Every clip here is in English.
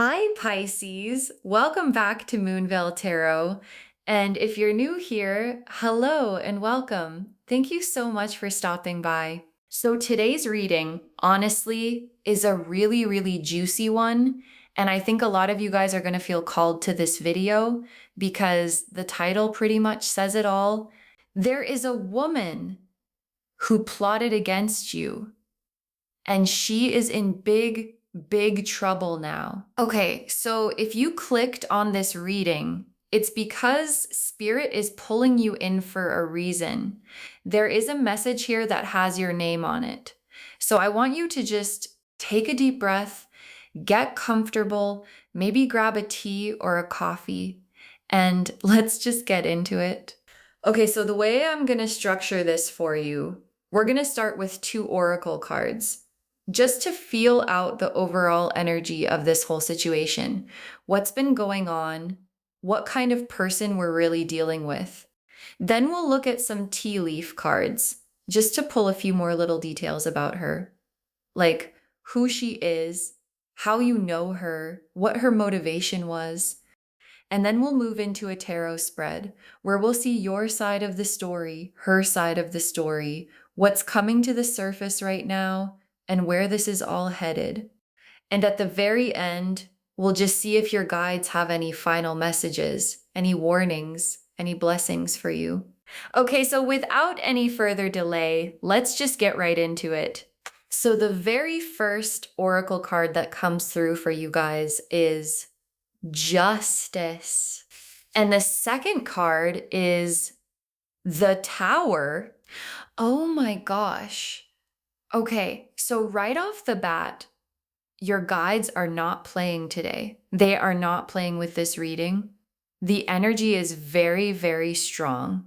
Hi, Pisces. Welcome back to Moonveil Tarot. And if you're new here, hello and welcome. Thank you so much for stopping by. So today's reading, honestly, is a really juicy one. And I think a lot of you guys are going to feel called to this video because the title pretty much says it all. There is a woman who plotted against you, and she is in big trouble now. Okay, so if you clicked on this reading, it's because Spirit is pulling you in for a reason. There is a message here that has your name on it. So I want you to just take a deep breath, get comfortable, maybe grab a tea or a coffee, and let's just get into it. Okay, so the way I'm going to structure this for you, we're going to start with 2 oracle cards, just to feel out the overall energy of this whole situation. What's been going on? What kind of person we're really dealing with? Then we'll look at some tea leaf cards, just to pull a few more little details about her, like who she is, how you know her, what her motivation was. And then we'll move into a tarot spread where we'll see your side of the story, her side of the story, what's coming to the surface right now, and where this is all headed. And at the very end, we'll just see if your guides have any final messages, any warnings, any blessings for you. Okay, so without any further delay, let's just get right into it. So the very first oracle card that comes through for you guys is Justice. And the second card is the Tower. Oh my gosh. Okay, so right off the bat, your guides are not playing today. They are not playing with this reading. The energy is very strong.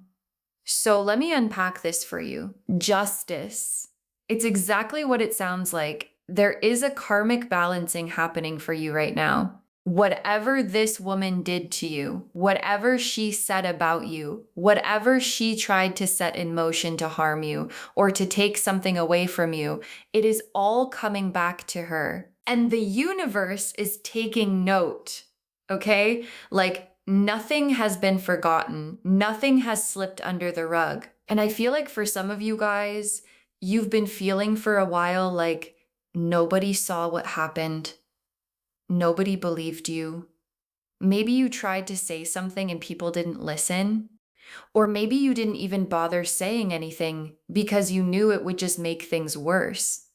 So let me unpack this for you. Justice. It's exactly what it sounds like. There is a karmic balancing happening for you right now. Whatever this woman did to you, whatever she said about you, whatever she tried to set in motion to harm you or to take something away from you, it is all coming back to her. And the universe is taking note, okay? Like nothing has been forgotten. Nothing has slipped under the rug. And I feel like for some of you guys, you've been feeling for a while like nobody saw what happened. Nobody believed you. Maybe you tried to say something and people didn't listen. Or maybe you didn't even bother saying anything because you knew it would just make things worse.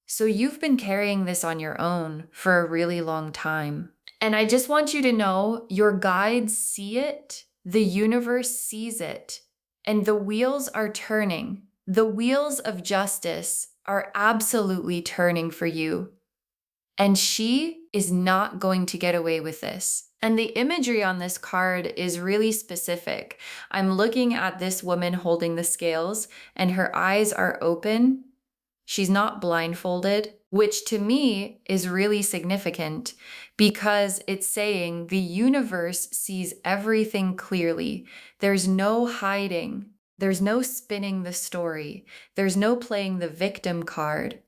So you've been carrying this on your own for a really long time. And I just want you to know your guides see it, the universe sees it, and the wheels are turning. The wheels of justice are absolutely turning for you. And she is not going to get away with this. And the imagery on this card is really specific. I'm looking at this woman holding the scales and her eyes are open. She's not blindfolded, which to me is really significant because it's saying the universe sees everything clearly. There's no hiding. There's no spinning the story. There's no playing the victim card.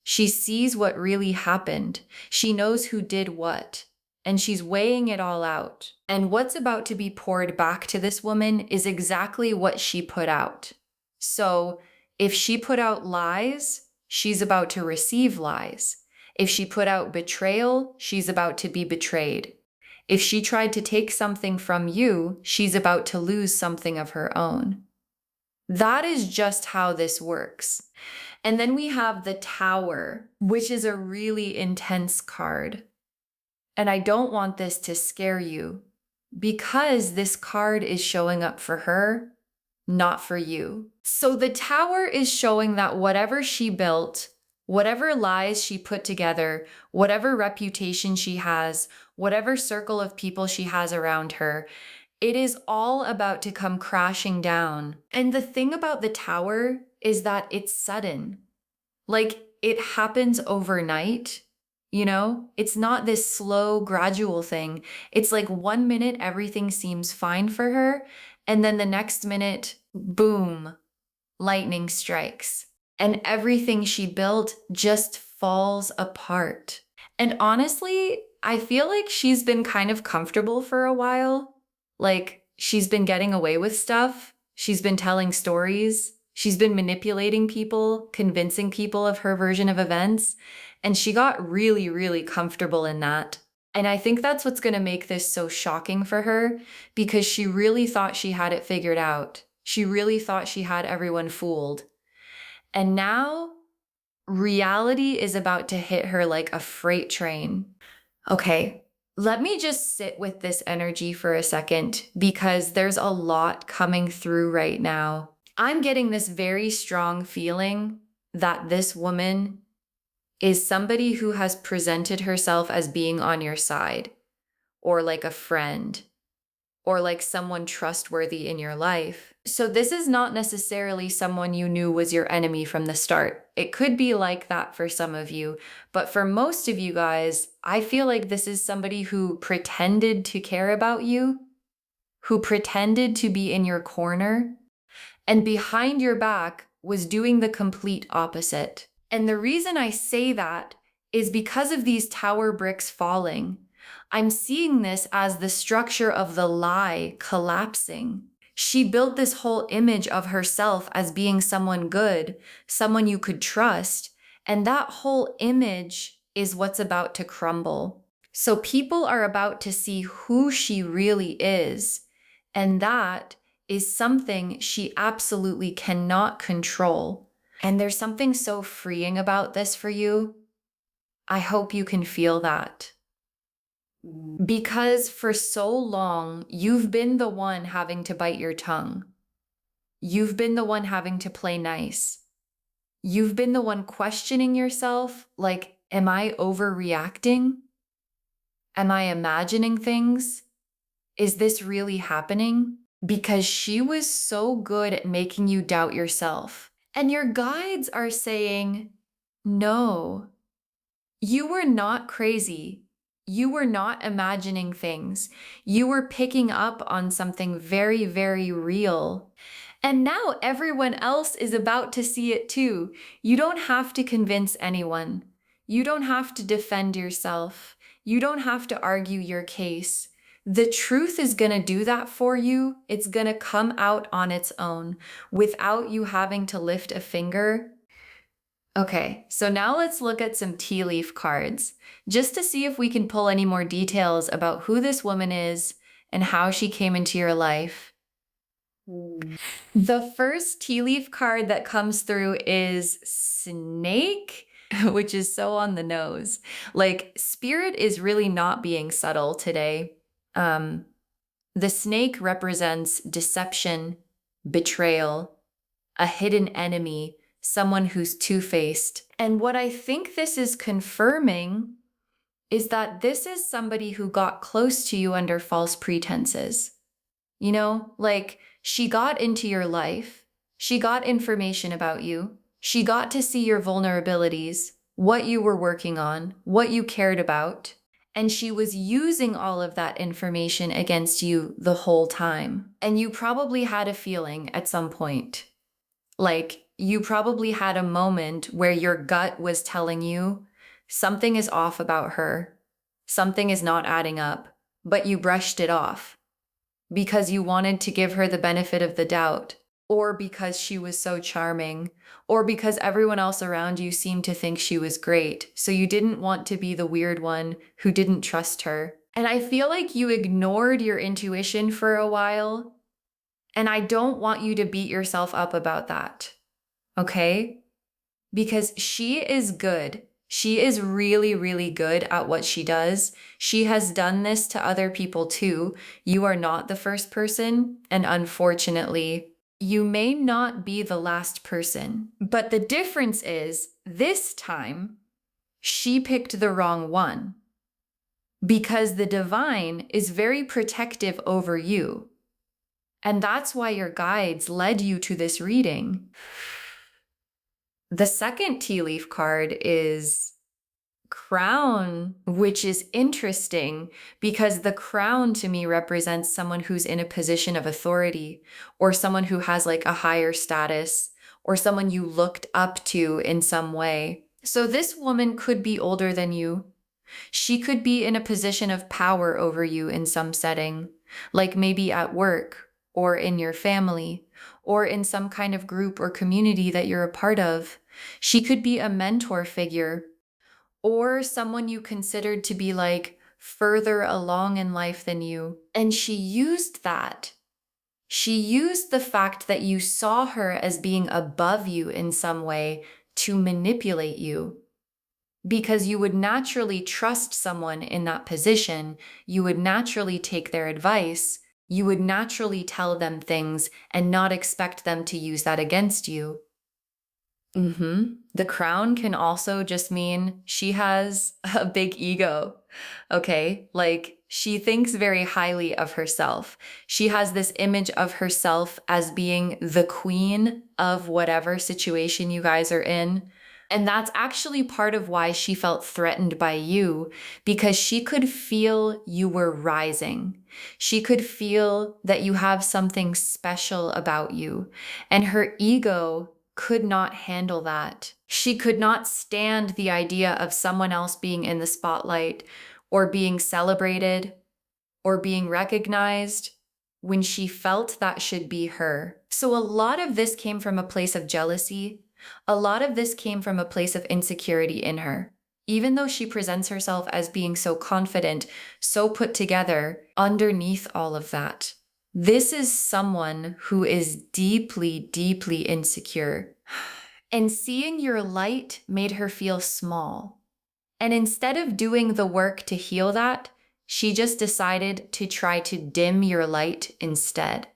She sees what really happened. She knows who did what, and she's weighing it all out. And what's about to be poured back to this woman is exactly what she put out. So if she put out lies, she's about to receive lies. If she put out betrayal, she's about to be betrayed. If she tried to take something from you, she's about to lose something of her own. That is just how this works. And then we have the Tower, which is a really intense card. And I don't want this to scare you because this card is showing up for her, not for you. So the Tower is showing that whatever she built, whatever lies she put together, whatever reputation she has, whatever circle of people she has around her, it is all about to come crashing down. And the thing about the Tower is that it's sudden. Like it happens overnight, you know? It's not this slow, gradual thing. It's like 1 minute everything seems fine for her, and then the next minute, boom, lightning strikes. And everything she built just falls apart. And honestly, I feel like she's been kind of comfortable for a while. Like, she's been getting away with stuff. She's been telling stories. She's been manipulating people, convincing people of her version of events. And she got really, really comfortable in that. And I think that's what's going to make this so shocking for her because she really thought she had it figured out. She really thought she had everyone fooled. And now reality is about to hit her like a freight train. Okay, let me just sit with this energy for a second because there's a lot coming through right now. I'm getting this very strong feeling that this woman is somebody who has presented herself as being on your side, or like a friend, or like someone trustworthy in your life. So this is not necessarily someone you knew was your enemy from the start. It could be like that for some of you, but for most of you guys, I feel like this is somebody who pretended to care about you, who pretended to be in your corner, and behind your back was doing the complete opposite. And the reason I say that is because of these tower bricks falling. I'm seeing this as the structure of the lie collapsing. She built this whole image of herself as being someone good, someone you could trust, and that whole image is what's about to crumble. So people are about to see who she really is, and that is something she absolutely cannot control. And there's something so freeing about this for you. I hope you can feel that. Because for so long, you've been the one having to bite your tongue. You've been the one having to play nice. You've been the one questioning yourself, like, am I overreacting? Am I imagining things? Is this really happening? Because she was so good at making you doubt yourself. And your guides are saying, no, you were not crazy. You were not imagining things. You were picking up on something very, very real. And now everyone else is about to see it too. You don't have to convince anyone. You don't have to defend yourself. You don't have to argue your case. The truth is going to do that for you. It's going to come out on its own without you having to lift a finger. Okay, so now let's look at some tea leaf cards, just to see if we can pull any more details about who this woman is and how she came into your life. The first tea leaf card that comes through is Snake, which is so on the nose. Like, Spirit is really not being subtle today. The snake represents deception, betrayal, a hidden enemy, someone who's two-faced. And what I think this is confirming is that this is somebody who got close to you under false pretenses. You know, like she got into your life, she got information about you, she got to see your vulnerabilities, what you were working on, what you cared about, and she was using all of that information against you the whole time. And you probably had a feeling at some point. Like, you probably had a moment where your gut was telling you something is off about her, something is not adding up, but you brushed it off because you wanted to give her the benefit of the doubt, or because she was so charming, or because everyone else around you seemed to think she was great, so you didn't want to be the weird one who didn't trust her. And I feel like you ignored your intuition for a while, and I don't want you to beat yourself up about that, okay? Because she is good. She is really, really good at what she does. She has done this to other people too. You are not the first person, and unfortunately, you may not be the last person. But the difference is, this time, she picked the wrong one. Because the divine is very protective over you. And that's why your guides led you to this reading. The second tea leaf card is Crown, which is interesting because the crown to me represents someone who's in a position of authority, or someone who has like a higher status, or someone you looked up to in some way. So this woman could be older than you. She could be in a position of power over you in some setting, like maybe at work or in your family or in some kind of group or community that you're a part of. She could be a mentor figure or someone you considered to be like further along in life than you. And she used that. She used the fact that you saw her as being above you in some way to manipulate you. Because you would naturally trust someone in that position, you would naturally take their advice, you would naturally tell them things and not expect them to use that against you. The crown can also just mean she has a big ego. Okay. Like she thinks very highly of herself. She has this image of herself as being the queen of whatever situation you guys are in. And that's actually part of why she felt threatened by you, because she could feel you were rising. She could feel that you have something special about you, and her ego could not handle that. She could not stand the idea of someone else being in the spotlight or being celebrated or being recognized when she felt that should be her. So a lot of this came from a place of jealousy. A lot of this came from a place of insecurity in her. Even though she presents herself as being so confident, so put together, underneath all of that, this is someone who is deeply, deeply insecure. And seeing your light made her feel small. And instead of doing the work to heal that, she just decided to try to dim your light instead.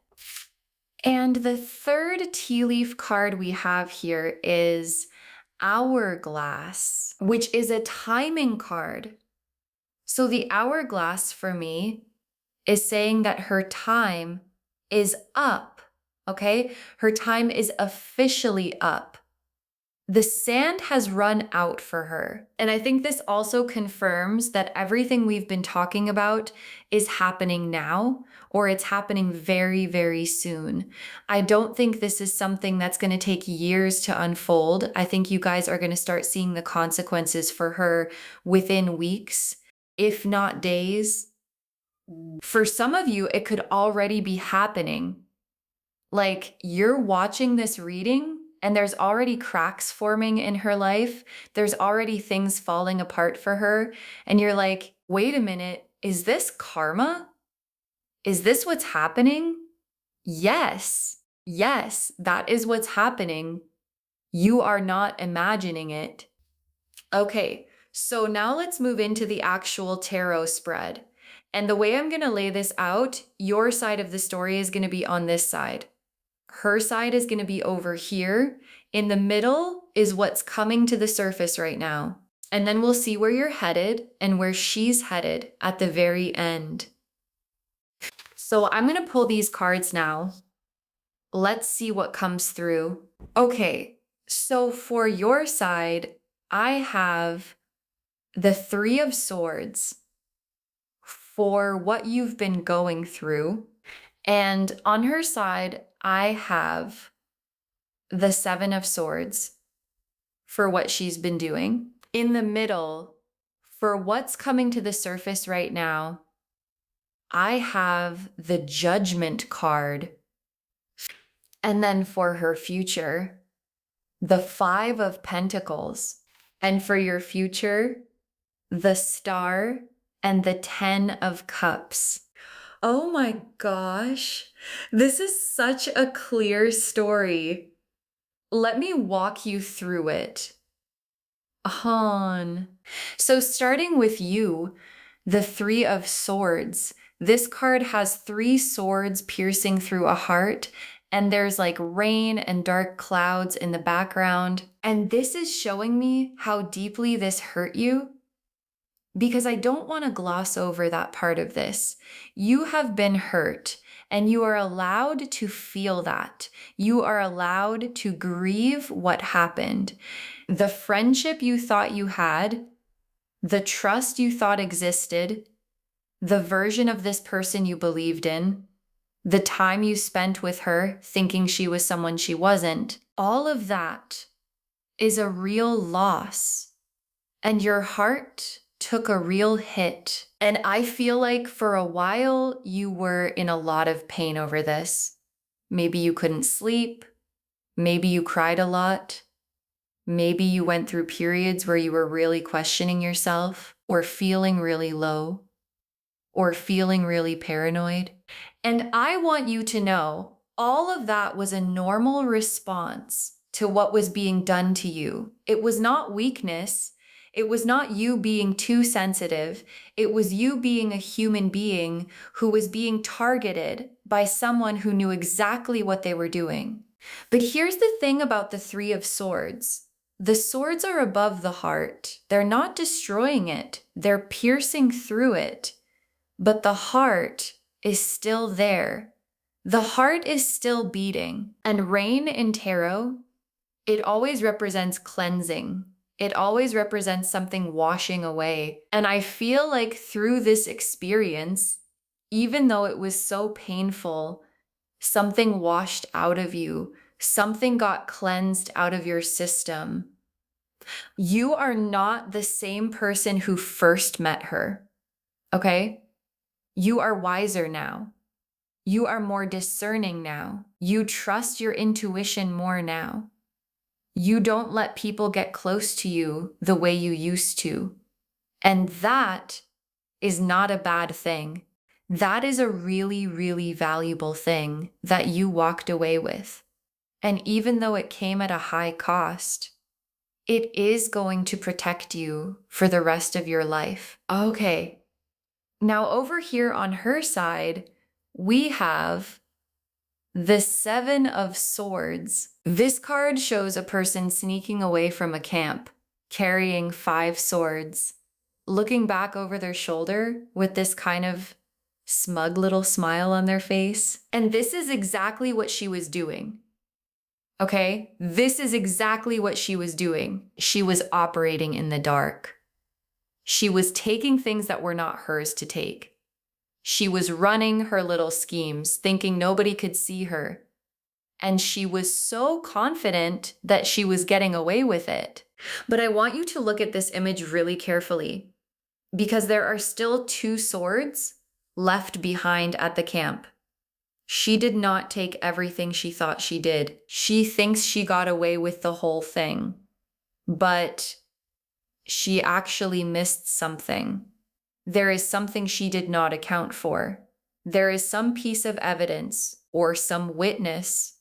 And the third tea leaf card we have here is Hourglass, which is a timing card. So the hourglass for me is saying that her time is up, okay? Her time is officially up. The sand has run out for her. And I think this also confirms that everything we've been talking about is happening now, or it's happening very, very soon. I don't think this is something that's going to take years to unfold. I think you guys are going to start seeing the consequences for her within weeks, if not days. For some of you, it could already be happening. Like you're watching this reading and there's already cracks forming in her life. There's already things falling apart for her. And you're like, wait a minute, is this karma? Is this what's happening? Yes, yes, that is what's happening. You are not imagining it. Okay, so now let's move into the actual tarot spread. And the way I'm going to lay this out, your side of the story is going to be on this side. Her side is going to be over here. In the middle is what's coming to the surface right now. And then we'll see where you're headed and where she's headed at the very end. So I'm going to pull these cards now. Let's see what comes through. Okay, so for your side, I have the Three of Swords for what you've been going through. And on her side, I have the Seven of Swords for what she's been doing. In the middle, for what's coming to the surface right now, I have the Judgment card. And then for her future, the Five of Pentacles. And for your future, the Star and the Ten of Cups. Oh my gosh, this is such a clear story. Let me walk you through it. So starting with you, the Three of Swords. This card has three swords piercing through a heart, and there's like rain and dark clouds in the background. And this is showing me how deeply this hurt you, because I don't want to gloss over that part of this. You have been hurt, and you are allowed to feel that. You are allowed to grieve what happened. The friendship you thought you had, the trust you thought existed, the version of this person you believed in, the time you spent with her thinking she was someone she wasn't, all of that is a real loss. And your heart, took a real hit. And I feel like for a while you were in a lot of pain over this. Maybe you couldn't sleep. Maybe you cried a lot. Maybe you went through periods where you were really questioning yourself, or feeling really low, or feeling really paranoid. And I want you to know all of that was a normal response to what was being done to you. It was not weakness. It was not you being too sensitive. It was you being a human being who was being targeted by someone who knew exactly what they were doing. But here's the thing about the Three of Swords. The swords are above the heart. They're not destroying it. They're piercing through it. But the heart is still there. The heart is still beating. And rain in tarot, it always represents cleansing. It always represents something washing away. And I feel like through this experience, even though it was so painful, something washed out of you. Something got cleansed out of your system. You are not the same person who first met her, okay? You are wiser now. You are more discerning now. You trust your intuition more now. You don't let people get close to you the way you used to. And that is not a bad thing. That is a really, really valuable thing that you walked away with. And even though it came at a high cost, it is going to protect you for the rest of your life. Okay. Now over here on her side, we have the Seven of Swords. This card shows a person sneaking away from a camp, carrying 5 swords, looking back over their shoulder with this kind of smug little smile on their face. And this is exactly what she was doing. Okay? This is exactly what she was doing. She was operating in the dark. She was taking things that were not hers to take. She was running her little schemes, thinking nobody could see her. And she was so confident that she was getting away with it. But I want you to look at this image really carefully, because there are still 2 swords left behind at the camp. She did not take everything she thought she did. She thinks she got away with the whole thing, but she actually missed something. There is something she did not account for. There is some piece of evidence or some witness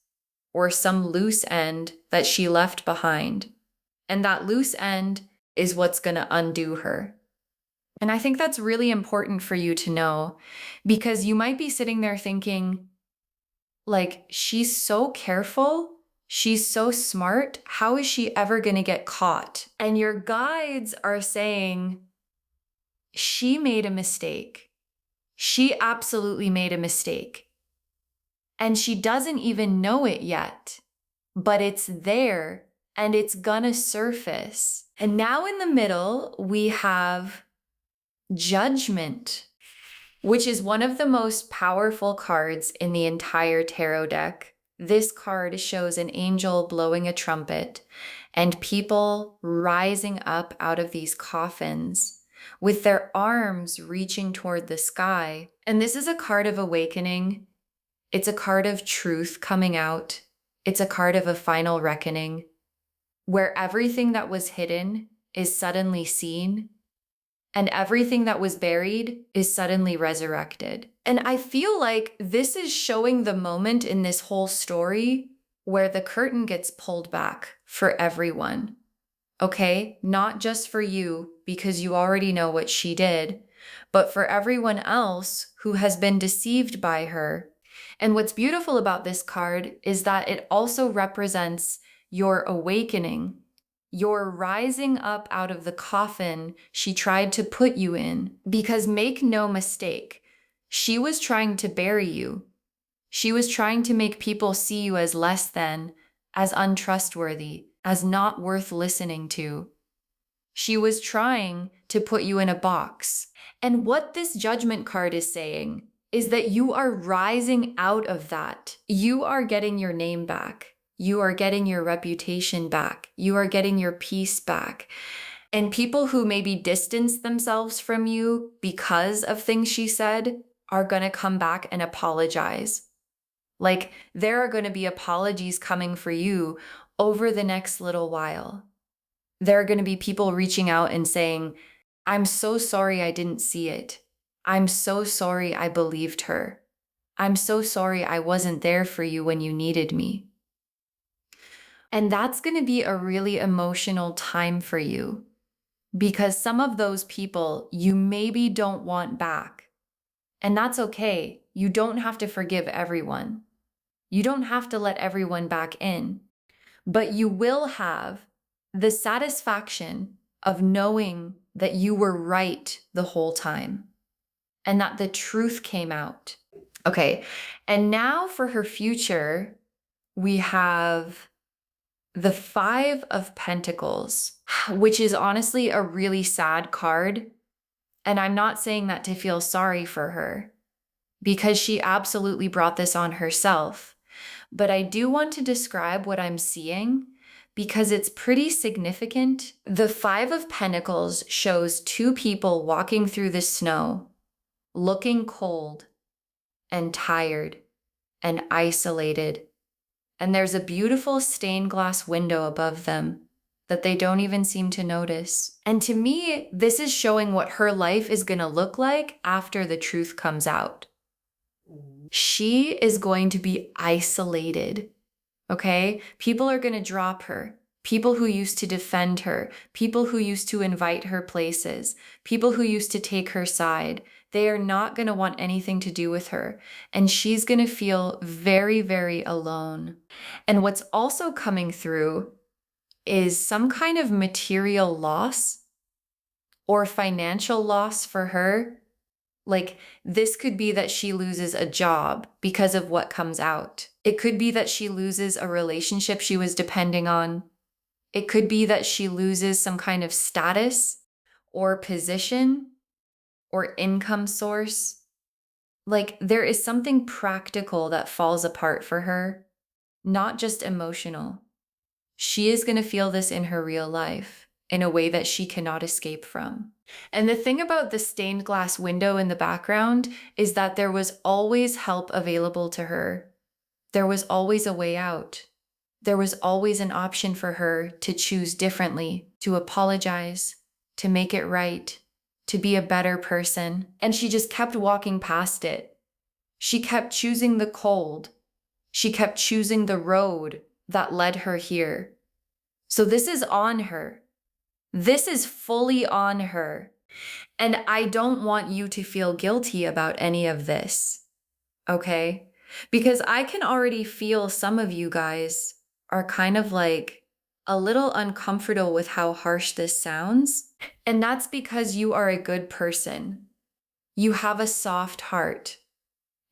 or some loose end that she left behind. And that loose end is what's going to undo her. And I think that's really important for you to know, because you might be sitting there thinking, like, she's so careful, she's so smart, how is she ever going to get caught? And your guides are saying, she made a mistake. She absolutely made a mistake. And she doesn't even know it yet, but it's there and it's gonna surface. And now in the middle, we have Judgment, which is one of the most powerful cards in the entire tarot deck. This card shows an angel blowing a trumpet and people rising up out of these coffins with their arms reaching toward the sky. And this is a card of awakening. It's a card of truth coming out. It's a card of a final reckoning, where everything that was hidden is suddenly seen, and everything that was buried is suddenly resurrected. And I feel like this is showing the moment in this whole story where the curtain gets pulled back for everyone. Okay? Not just for you, because you already know what she did, but for everyone else who has been deceived by her. And what's beautiful about this card is that it also represents your awakening, your rising up out of the coffin she tried to put you in. Because make no mistake, she was trying to bury you. She was trying to make people see you as less than, as untrustworthy, as not worth listening to. She was trying to put you in a box. And what this Judgment card is saying is that you are rising out of that. You are getting your name back. You are getting your reputation back. You are getting your peace back. And people who maybe distance themselves from you because of things she said are going to come back and apologize. Like, there are going to be apologies coming for you over the next little while. There are going to be people reaching out and saying, I'm so sorry I didn't see it. I'm so sorry I believed her. I'm so sorry I wasn't there for you when you needed me. And that's going to be a really emotional time for you because some of those people you maybe don't want back. And that's okay. You don't have to forgive everyone. You don't have to let everyone back in. But you will have the satisfaction of knowing that you were right the whole time and that the truth came out. Okay, and now for her future, we have the Five of Pentacles, which is honestly a really sad card. And I'm not saying that to feel sorry for her because she absolutely brought this on herself. But I do want to describe what I'm seeing because it's pretty significant. The Five of Pentacles shows two people walking through the snow, looking cold and tired and isolated. And there's a beautiful stained glass window above them that they don't even seem to notice. And to me, this is showing what her life is going to look like after the truth comes out. She is going to be isolated, okay? People are going to drop her. People who used to defend her, people who used to invite her places, people who used to take her side, they are not going to want anything to do with her. And she's going to feel very, very alone. And what's also coming through is some kind of material loss or financial loss for her. Like, this could be that she loses a job because of what comes out. It could be that she loses a relationship she was depending on. It could be that she loses some kind of status or position or income source. Like, there is something practical that falls apart for her, not just emotional. She is going to feel this in her real life in a way that she cannot escape from. And the thing about the stained glass window in the background is that there was always help available to her. There was always a way out. There was always an option for her to choose differently, to apologize, to make it right, to be a better person. And she just kept walking past it. She kept choosing the cold. She kept choosing the road that led her here. So this is on her. This is fully on her. And I don't want you to feel guilty about any of this, okay? Because I can already feel some of you guys are kind of like a little uncomfortable with how harsh this sounds. And that's because you are a good person. You have a soft heart.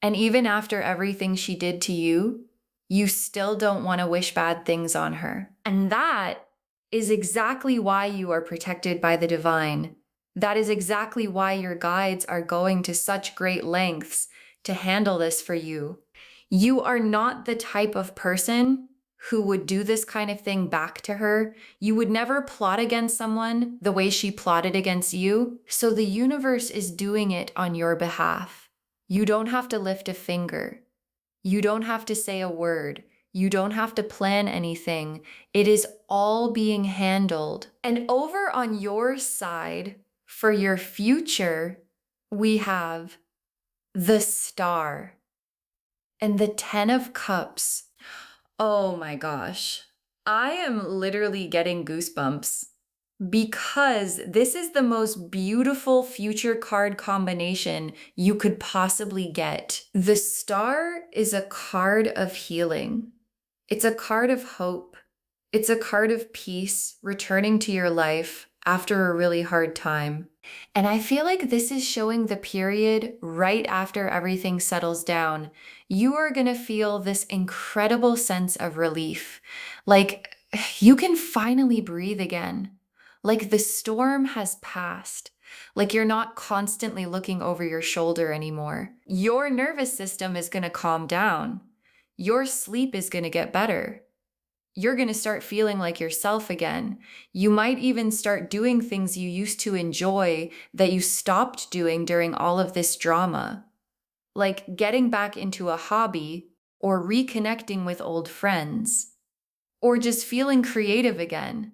And even after everything she did to you, you still don't want to wish bad things on her. And that is exactly why you are protected by the divine. That is exactly why your guides are going to such great lengths to handle this for you. You are not the type of person who would do this kind of thing back to her. You would never plot against someone the way she plotted against you. So the universe is doing it on your behalf. You don't have to lift a finger. You don't have to say a word. You don't have to plan anything. It is all being handled. And over on your side, for your future, we have the Star and the Ten of Cups. Oh my gosh. I am literally getting goosebumps because this is the most beautiful future card combination you could possibly get. The Star is a card of healing. It's a card of hope. It's a card of peace returning to your life after a really hard time. And I feel like this is showing the period right after everything settles down. You are going to feel this incredible sense of relief. Like you can finally breathe again. Like the storm has passed. Like you're not constantly looking over your shoulder anymore. Your nervous system is going to calm down. Your sleep is going to get better. you're going to start feeling like yourself again. You might even start doing things you used to enjoy that you stopped doing during all of this drama, like getting back into a hobby or reconnecting with old friends or just feeling creative again.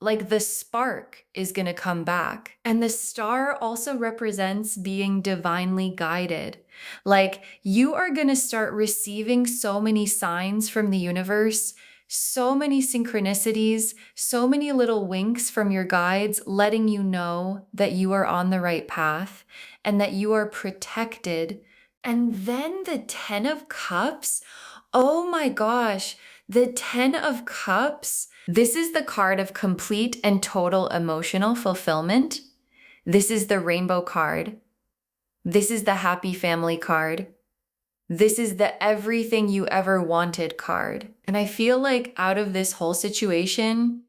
Like the spark is going to come back. And the star also represents being divinely guided. Like you are going to start receiving so many signs from the universe, so many synchronicities, so many little winks from your guides, letting you know that you are on the right path and that you are protected. And then the 10 of Cups. Oh my gosh, the 10 of Cups. This is the card of complete and total emotional fulfillment. This is the rainbow card. This is the happy family card. This is the everything you ever wanted card. And I feel like out of this whole situation,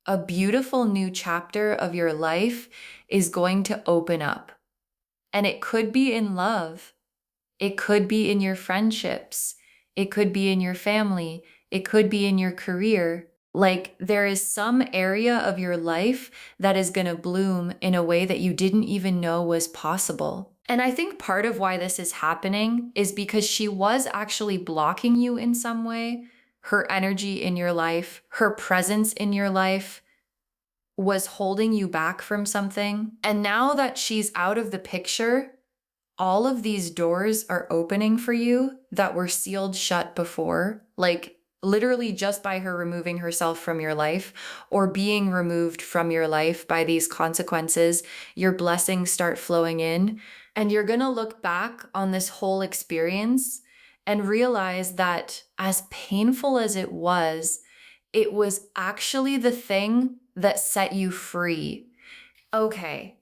a beautiful new chapter of your life is going to open up. And it could be in love. It could be in your friendships. It could be in your family. It could be in your career. Like there is some area of your life that is going to bloom in a way that you didn't even know was possible. And I think part of why this is happening is because she was actually blocking you in some way. Her energy in your life, her presence in your life was holding you back from something. And now that she's out of the picture, all of these doors are opening for you that were sealed shut before, like literally just by her removing herself from your life or being removed from your life by these consequences. Your blessings start flowing in, and you're going to look back on this whole experience and realize that as painful as it was actually the thing that set you free. Okay.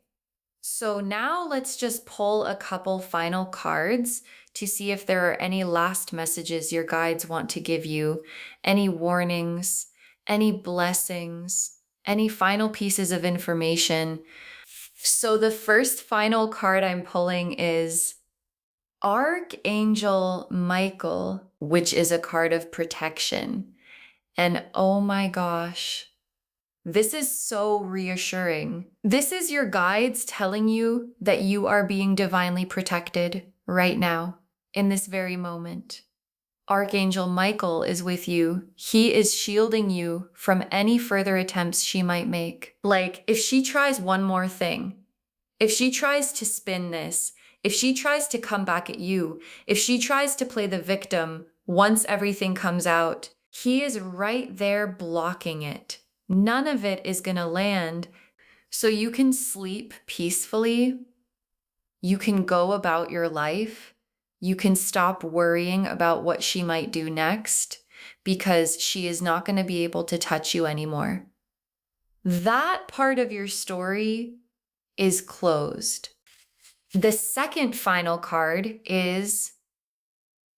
So now let's just pull a couple final cards to see if there are any last messages your guides want to give you, any warnings, any blessings, any final pieces of information. So the first final card I'm pulling is Archangel Michael, which is a card of protection. And oh my gosh, this is so reassuring. This is your guides telling you that you are being divinely protected right now, in this very moment. Archangel Michael is with you. He is shielding you from any further attempts she might make. Like, if she tries one more thing, if she tries to spin this, if she tries to come back at you, if she tries to play the victim once everything comes out, he is right there blocking it. None of it is going to land. So you can sleep peacefully. You can go about your life. You can stop worrying about what she might do next because she is not going to be able to touch you anymore. That part of your story is closed. The second final card is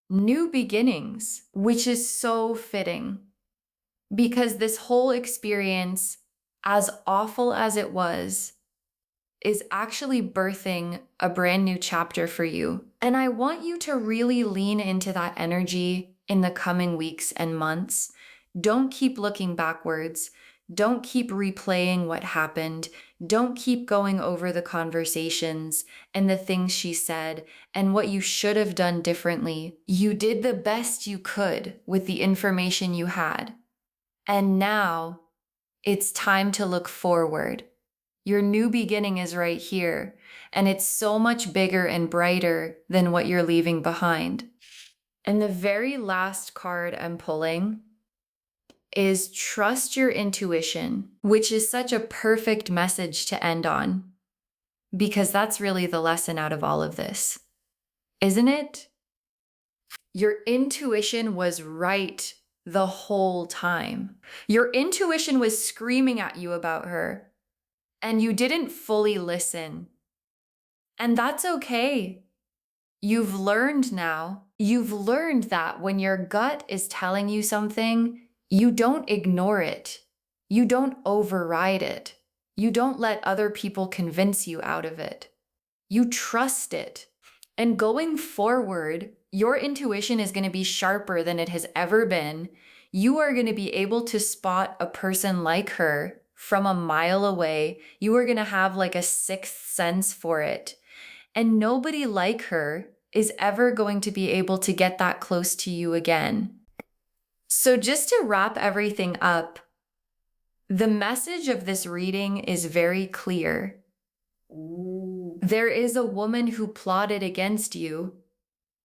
New Beginnings, which is so fitting. Because this whole experience, as awful as it was, is actually birthing a brand new chapter for you. And I want you to really lean into that energy in the coming weeks and months. Don't keep looking backwards. Don't keep replaying what happened. Don't keep going over the conversations and the things she said and what you should have done differently. You did the best you could with the information you had. And now it's time to look forward. Your new beginning is right here, and it's so much bigger and brighter than what you're leaving behind. And the very last card I'm pulling is Trust Your Intuition, which is such a perfect message to end on, because that's really the lesson out of all of this, isn't it? Your intuition was right the whole time. Your intuition was screaming at you about her, and you didn't fully listen. And that's okay. You've learned now. You've learned that when your gut is telling you something, you don't ignore it. You don't override it. You don't let other people convince you out of it. You trust it. And going forward, your intuition is going to be sharper than it has ever been. You are going to be able to spot a person like her from a mile away. You are going to have like a sixth sense for it. And nobody like her is ever going to be able to get that close to you again. So just to wrap everything up, the message of this reading is very clear. There is a woman who plotted against you.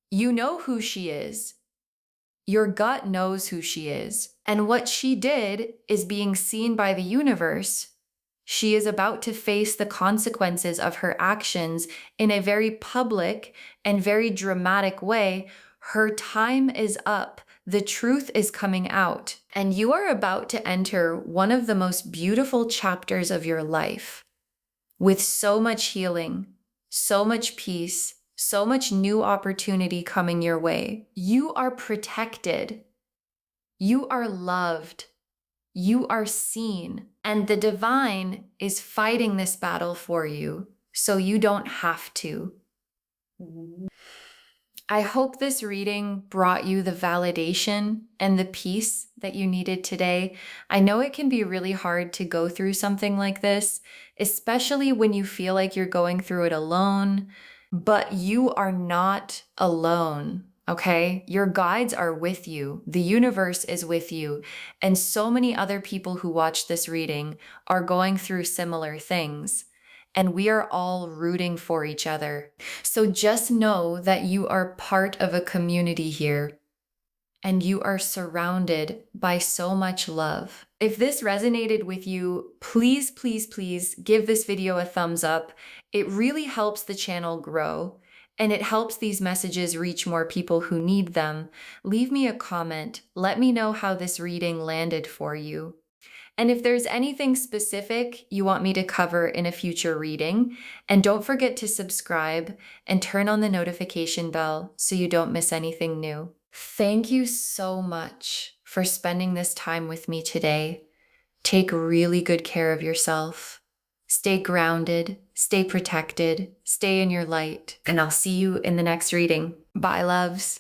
You know who she is. Your gut knows who she is. And what she did is being seen by the universe. She is about to face the consequences of her actions in a very public and very dramatic way. Her time is up. The truth is coming out. And you are about to enter one of the most beautiful chapters of your life with so much healing, so much peace, so much new opportunity coming your way. You are protected. You are loved. You are seen. And the divine is fighting this battle for you, so you don't have to. I hope this reading brought you the validation and the peace that you needed today. I know it can be really hard to go through something like this, especially when you feel like you're going through it alone, but you are not alone. Okay? Your guides are with you. The universe is with you. And so many other people who watch this reading are going through similar things. And we are all rooting for each other. So just know that you are part of a community here and you are surrounded by so much love. If this resonated with you, please, please, please give this video a thumbs up. It really helps the channel grow and it helps these messages reach more people who need them. Leave me a comment. Let me know how this reading landed for you. And if there's anything specific you want me to cover in a future reading, and don't forget to subscribe and turn on the notification bell so you don't miss anything new. Thank you so much for spending this time with me today. Take really good care of yourself. Stay grounded, stay protected, stay in your light, and I'll see you in the next reading. Bye, loves.